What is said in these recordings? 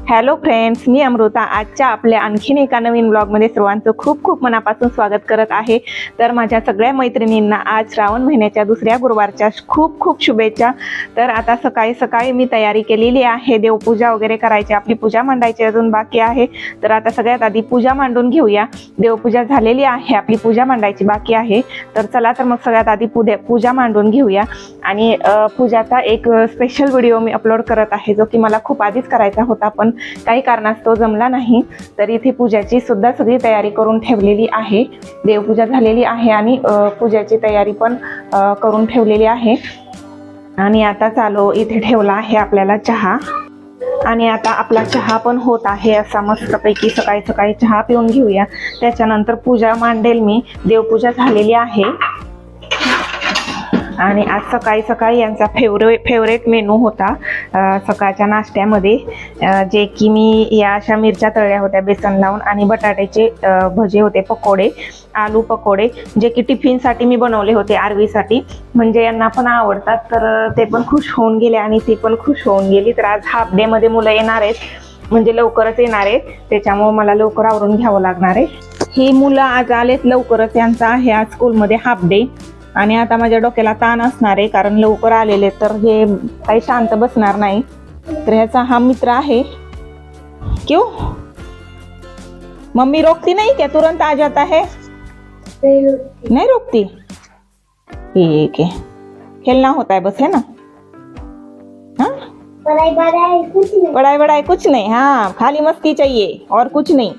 Hello friends, मी अमृता आजच्या आपल्या आणखीन एका नवीन ब्लॉगमध्ये सर्वांचं खूप खूप मनापासून स्वागत करत आहे। तर माझ्या सगळ्या मैत्रिणींना आज श्रावण महिन्याच्या दुसऱ्या गुरुवारच्या खूप खूप शुभेच्छा। तर आता सकाळी सकाळी मी तयारी केलेली आहे, देवपूजा वगैरे करायची, आपली पूजा मांडायची अजून बाकी आहे। तर आता सगळ्यात आधी पूजा मांडून घेऊया। देवपूजा झालेली आहे, आपली पूजा मांडायची बाकी आहे। तर चला तर मग सगळ्यात आधी पूजा मांडून घेऊया। आणि पूजाचा एक स्पेशल व्हिडिओ मी अपलोड करत आहे, जो की मला खूप आधीच करायचा होता पण काही कारणास्तव जमला नाही। तर इथे पूजाची सुद्धा सगळी तयारी करून ठेवलेली आहे। देवपूजा झालेली आहे आणि पूजाची तयारी पण करून ठेवलेली आहे। आणि आता चालू इथे ठेवला आहे आपल्याला चहा, आणि आता आपला चहा पण होत आहे। असा मस्तपैकी सकाळी सकाळी चहा पिऊन घेऊया, त्याच्यानंतर पूजा मांडेल मी। देवपूजा झालेली आहे आणि आज सकाळी सकाळी यांचा फेवरेट मेनू होता सकाळच्या नाश्त्यामध्ये, जे की मी या अशा मिरच्या तळल्या होत्या बेसन लावून, आणि बटाट्याचे भजे होते, पकोडे, आलू पकोडे, जे की टिफिनसाठी मी बनवले होते आरवीसाठी, म्हणजे यांना पण आवडतात। तर ते पण खुश होऊन गेले आणि ती पण खुश होऊन गेली। तर आज हाफ डे मध्ये मुलं येणार आहेत, म्हणजे लवकरच येणार आहेत, त्याच्यामुळे मला लवकर आवरून घ्यावं लागणार आहे। ही मुलं आज आलेत लवकरच, यांचा आहे आज स्कूलमध्ये हाफ डे। आणि आता माझ्या डोक्याला ताण असणार आहे, कारण लवकर आलेले तर हे काही शांत बसणार नाही। तर ह्याचा हा मित्र आहे। क्यों मम्मी रोकती नहीं क्या? तुरंत आ जाता है? नहीं रोकती। ठीक है, खेलना होता है बस, है ना? हाँ, पढ़ाई वढ़ाई कुछ नहीं, हाँ खाली मस्ती चाहिए और कुछ नहीं।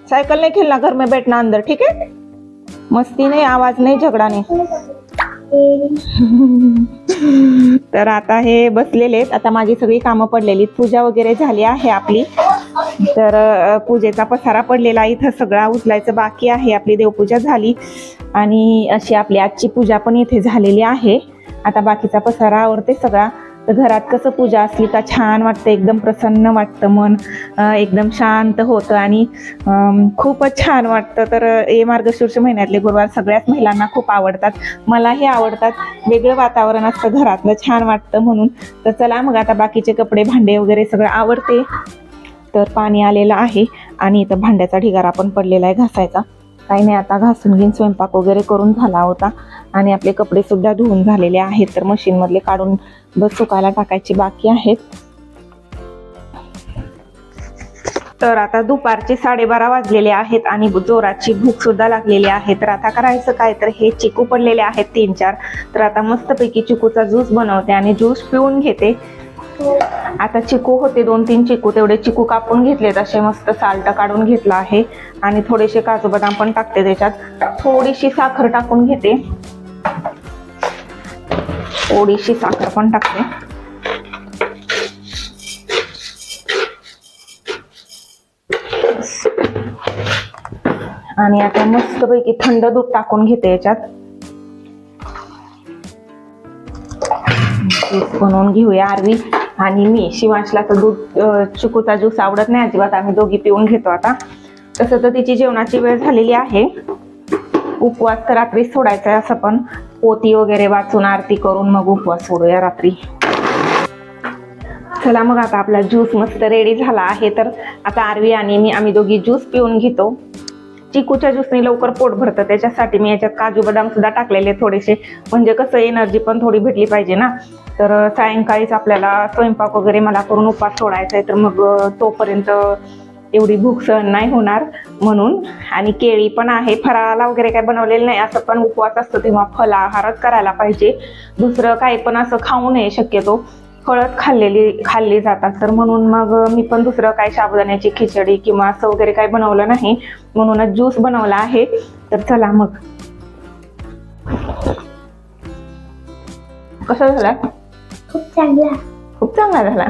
साइकिल नहीं खेलना, घर में बैठना अंदर, ठीक है? मस्ती नाही, आवाज नाही, झगडा नाही। तर आता हे बसलेले आहेत। आता माझी सगळी कामं पडलेली, पूजा वगैरे झाली आहे आपली। तर पूजेचा पसारा पडलेला इथं सगळा उचलायचं बाकी आहे। आपली देवपूजा झाली आणि अशी आपली आजची पूजा पण इथे झालेली आहे। आता बाकीचा पसारा आवरते सगळा। तर घरात कसं पूजा असली का छान वाटतं, एकदम प्रसन्न वाटतं, मन एकदम शांत होतं आणि खूपच छान वाटतं। तर हे मार्गशीर्ष महिन्यातले गुरुवार सगळ्याच महिलांना खूप आवडतात, मलाही आवडतात। वेगळं वातावरण असतं घरातलं, छान वाटतं म्हणून। तर चला मग आता बाकीचे कपडे भांडे वगैरे सगळं आवरते। तर पाणी आलेलं आहे आणि इथं भांड्याचा ढिगारा पण पडलेला आहे घासायचा। काही नाही, आता घासून घेऊन स्वयंपाक वगैरे करून झाला होता आणि आपले कपडे सुद्धा धुवून झालेले आहेत। तर मशीन मधले काढून बस सुकायला टाकायची बाकी आहेत। तर आता दुपारचे 12:30 वाजलेले आहेत आणि जोराची भूक सुद्धा लागलेली आहे। तर आता करायचं काय, तर हे चिकू पडलेले आहेत 3-4। तर आता मस्तपैकी चिकूचा ज्यूस बनवते आणि ज्यूस पिऊन घेते। आता चिकू होते 2-3 चिकू, तेवढे चिकू कापून घेतलेत, असे मस्त साल्ट काढून घेतला आहे आणि थोडेसे काजू बदाम पण टाकते त्याच्यात। थोडीशी साखर टाकून घेते, थोडीशी साखर पण टाकते। आणि आता मस्तपैकी थंड दूध टाकून घेते याच्यात, बनवून घेऊया आरवी आणि मी। शिवांशला तर दूध चिकूचा ज्यूस आवडत नाही अजिबात, आम्ही दोघी पिऊन घेतो आता। तसं तर तिची जेवणाची वेळ झालेली आहे, उपवास तर रात्रीच सोडायचा आहे, असं पण पोथी वगैरे वाचून आरती करून मग उपवास सोडूया रात्री। चला मग आता आपला ज्यूस मस्त रेडी झाला आहे। तर आता आरवी आणि मी आम्ही दोघी ज्यूस पिऊन घेतो। चिकूच्या ज्यूसने लवकर पोट भरतं, त्याच्यासाठी मी याच्यात काजू बदाम सुद्धा टाकलेले थोडेसे, म्हणजे कसं एनर्जी पण थोडी भेटली पाहिजे ना। तर सायंकाळीच आपल्याला स्वयंपाक वगैरे मला करून उपवास सोडायचा आहे, तर मग तोपर्यंत एवढी भूक सहन नाही होणार म्हणून। आणि केळी पण आहे, फराळाला वगैरे काय बनवलेलं नाही, असं पण उपवास असतो तेव्हा फलाहारच करायला पाहिजे, दुसरं काही पण असं खाऊ नये शक्यतो, फळच खाल्ली जातात। तर म्हणून मग मी पण दुसरं काय साबुदाण्याची खिचडी किंवा असं वगैरे काही बनवलं नाही, म्हणूनच ज्यूस बनवला आहे। तर चला मग, कसा झाला? खूप चांगला झाला।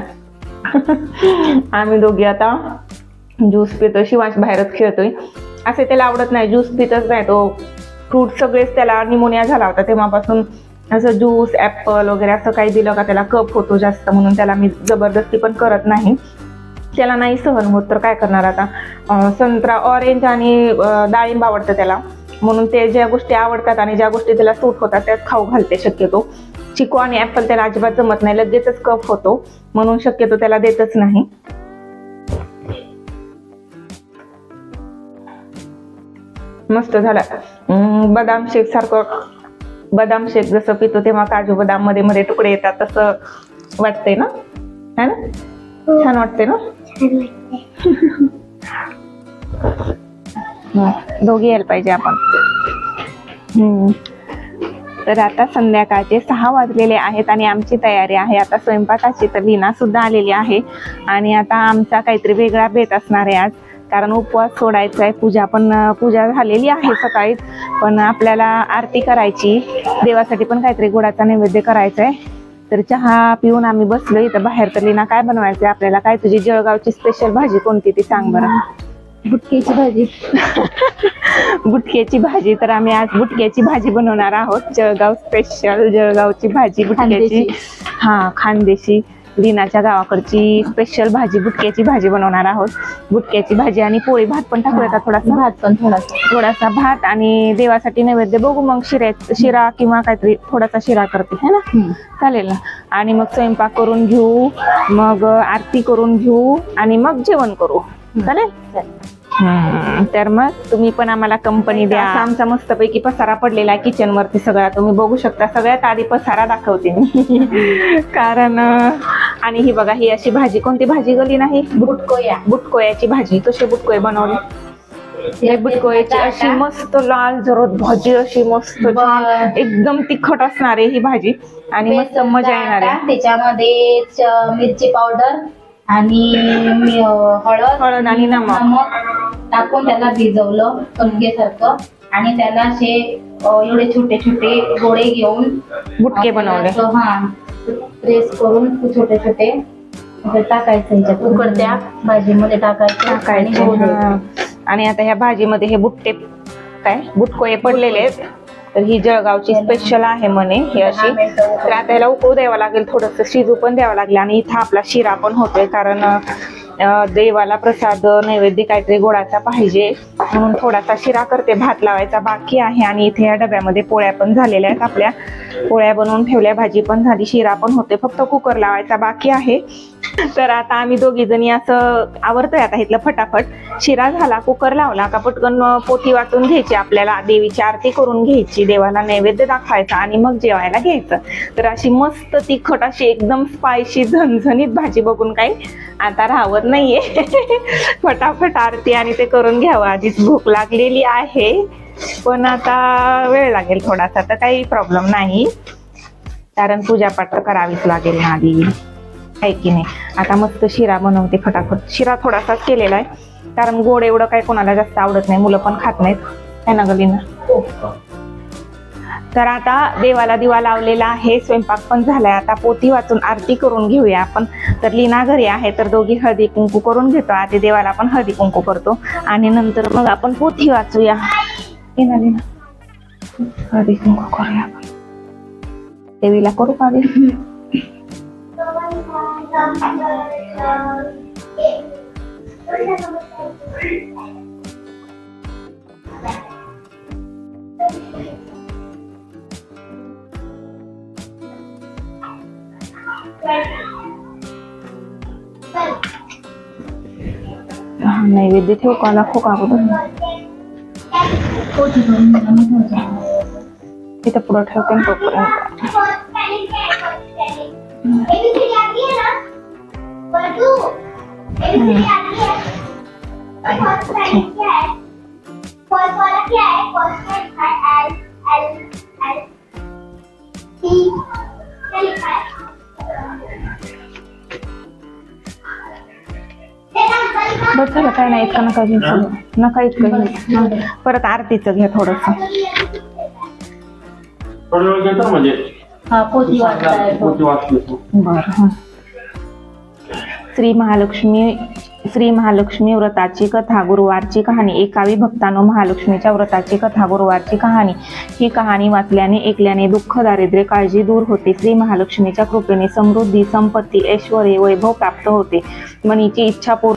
आम्ही दोघी आता ज्यूस पितो, शिवांश बाहेरच खेळतोय, असे त्याला आवडत नाही, ज्यूस पितच नाही तो। फ्रूट सगळेच त्याला निमोनिया झाला होता तेव्हापासून असं ज्यूस ॲपल वगैरे असं काही दिलं का त्याला कफ होतो जास्त, म्हणून त्याला मी जबरदस्ती पण करत नाही, त्याला नाही सहन होत तर काय करणार आता। संत्रा, ऑरेंज आणि डाळिंब आवडतं त्याला, म्हणून ते ज्या गोष्टी आवडतात आणि ज्या गोष्टी त्याला सूट होतात त्याच खाऊ घालते शक्यतो। चिकू आणि ऍपल त्याला अजिबात जमत नाही, लगेचच कफ होतो, म्हणून शक्यतो त्याला देतच नाही. मस्त झाला. बदाम शेक सारखं, बदाम शेक जसं पितो तेव्हा काजू बदाम मध्ये मध्ये तुकडे येतात तसं वाटतंय ना, है ना? छान वाटते ना. दोघी यायला पाहिजे आपण. तर आता संध्याकाळचे 6 वाजलेले आहेत आणि आमची तयारी आहे आता स्वयंपाकाची. तर लीना सुद्धा आलेली आहे आणि आता आमचा काहीतरी वेगळा बेत असणार आहे आज, कारण उपवास सोडायचा आहे. पूजा झालेली आहे सकाळीच, पण आपल्याला आरती करायची, देवासाठी पण काहीतरी गोडाचा नैवेद्य करायचा आहे. तर चहा पिऊन आम्ही बसलो इथं बाहेर. तर लीना काय बनवायचं आहे आपल्याला? काय तुझी जळगावची स्पेशल भाजी कोणती ती सांग बरं. बुटक्याची भाजी. बुटक्याची भाजी. तर आम्ही आज बुटक्याची भाजी बनवणार आहोत. जळगाव स्पेशल जळगावची भाजी बुटक्याची. हा, खानदेशी लीनाच्या गावाकडची स्पेशल भाजी, बुटक्याची भाजी बनवणार आहोत. बुटक्याची भाजी आणि पोळी भात पण टाकूया, थोडासा भात पण थोडासा भात आणि देवासाठी नैवेद्य बघू मग. शिरा किंवा काहीतरी थोडासा शिरा करते, है ना? चालेल ना. आणि मग स्वयंपाक करून घेऊ, मग आरती करून घेऊ आणि मग जेवण करू. चालेल. तर मग तुम्ही पण आम्हाला कंपनी द्या. आमचा मस्तपैकी पसारा पडलेला आहे किचन वरती सगळा, तुम्ही बघू शकता. सगळ्यात आधी पसारा दाखवते मी कारण आणि ही बघा, ही अशी भाजी, कोणती भाजी गली नाही? बुटकोयाची भाजी. कशी बुटकोय बनवली? बुटकोयाची अशी मस्त लाल जरद भाजी, अशी मस्त एकदम तिखट असणार आहे ही भाजी आणि मस्त मजा येणार आहे. त्याच्यामध्ये मिरची पावडर आणि हळद आणि नमक टाकून त्याला भिजवलं कणकेसारखं आणि त्याला असे एवढे छोटे छोटे गोळे घेऊन बुटके बनवले. हा, प्रेस करून छोटे छोटे टाकायचं उकडत्या भाजीमध्ये टाकायचे. आणि आता ह्या भाजीमध्ये हे बुट्टे काय बुटकोये पडलेले आहेत. तर ही जळगावची स्पेशल आहे म्हणे ही अशी. तर आता याला उकळू द्यावं लागेल, थोडंसं शिजू पण द्यावं लागेल. आणि इथं आपला शिरा पण होतोय, कारण देवाला प्रसाद नैवेद्य काहीतरी गोडाचा पाहिजे म्हणून थोडासा शिरा करते. भात लावायचा बाकी आहे आणि इथे या डब्यामध्ये पोळ्या पण झालेल्या आहेत. आपल्या पोळ्या बनवून ठेवल्या, भाजी पण झाली, शिरा पण होते, फक्त कुकर लावायचा बाकी आहे. तर आता आम्ही दोघी जणी असं आवरतोय आता इथलं फटाफट. शिरा झाला, कुकर लावला का पटकन पोथी वाचून घ्यायची, आपल्याला देवीची आरती करून घ्यायची, देवाला नैवेद्य दाखवायचा आणि मग जेवायला घ्यायचं. तर अशी मस्त तिखट अशी एकदम स्पायसी झणझणीत भाजी बघून काही आता राहत नाहीये. फटाफट आरती आणि ते करून घ्यावं. आधीच भूक लागलेली आहे, पण आता वेळ लागेल थोडासा, तर काही प्रॉब्लेम नाही, कारण पूजापाठ तर करावीच लागेल ना आधी, आहे की नाही. आता मस्त शिरा बनवते फटाफट. शिरा थोडासाच केलेला आहे, कारण गोड एवढं काही कोणाला जास्त आवडत नाही, मुलं पण खात नाहीत, है ना गलीना. तर आता देवाला दिवा लावलेला आहे, स्वयंपाक पण झालाय. आता पोथी वाचून आरती करून घेऊया आपण. तर लीना घरी आहे, तर दोघी हळदी कुंकू करून घेतो. आधी देवाला आपण हळदी कुंकू करतो आणि नंतर मग आपण पोथी वाचूया. लीना हळदी कुंकू करूया आपण. देवीला करू का आधी? नैवेद्य ठेवू का दाखवू का अगोदर? इथं पुढं ठेवते ना तोपर्यंत. बस झालं, काय नाही, इतकं नका घेऊ, नका इतकं घेऊ. परत आरतीचं घ्या थोडस. बरं. श्री महालक्ष्मी व्रताची कथा, गुरुवारची कहाणी. एकावी भक्तांनो, महालक्ष्मीच्या व्रताची कथा, गुरुवारची कहाणी. ही कहाणी वाचल्याने ऐकल्याने दुःख, दारिद्र्य, काळजी दूर होते. श्री महालक्ष्मीच्या कृपेने समृद्धी, संपत्ती, ऐश्वर, वैभव प्राप्त होते. मनीची इच्छा पूर्ण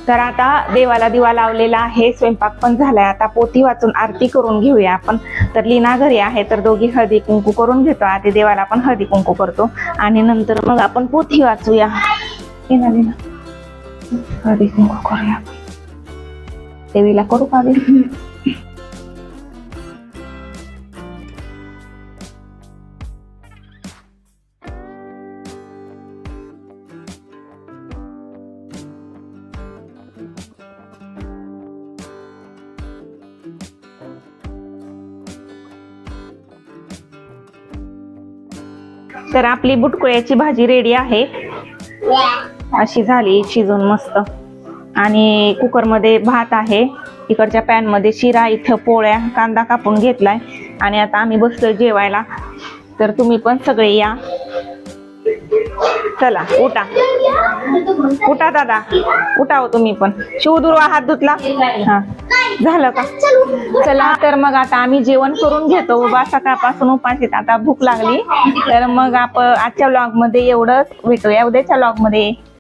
तर आता देवाला दिवा लावलेला आहे, स्वयंपाक पण झालाय. आता पोथी वाचून आरती करून घेऊया आपण. तर लीना घरी आहे तर दोघी हळदी कुंकू करून घेतो. आधी देवाला आपण हळदी कुंकू करतो आणि नंतर मग आपण पोथी वाचूया. लीना हळदी कुंकू करूया. देवीला करू का आधी? तर आपली बुटकुळ्याची भाजी रेडी आहे. अशी झाली शिजून मस्त. आणि कुकरमध्ये भात आहे. इकडच्या पॅन मध्ये शिरा, इथं पोळ्या, कांदा कापून घेतलाय आणि आता आम्ही बसलोय जेवायला. तर तुम्ही पण सगळे या. चला उठा उठा दादा, उठा हो तुम्ही पण. शिवदुर्वा हात धुतला? हा झालं का? चला तर मग आता आम्ही जेवण करून घेतो. बाबा सकाळपासून उपाशीत, आता भूक लागली. तर मग आपण आजच्या व्लॉग मध्ये एवढंच. भेटूया उद्याच्या व्लॉग मध्ये.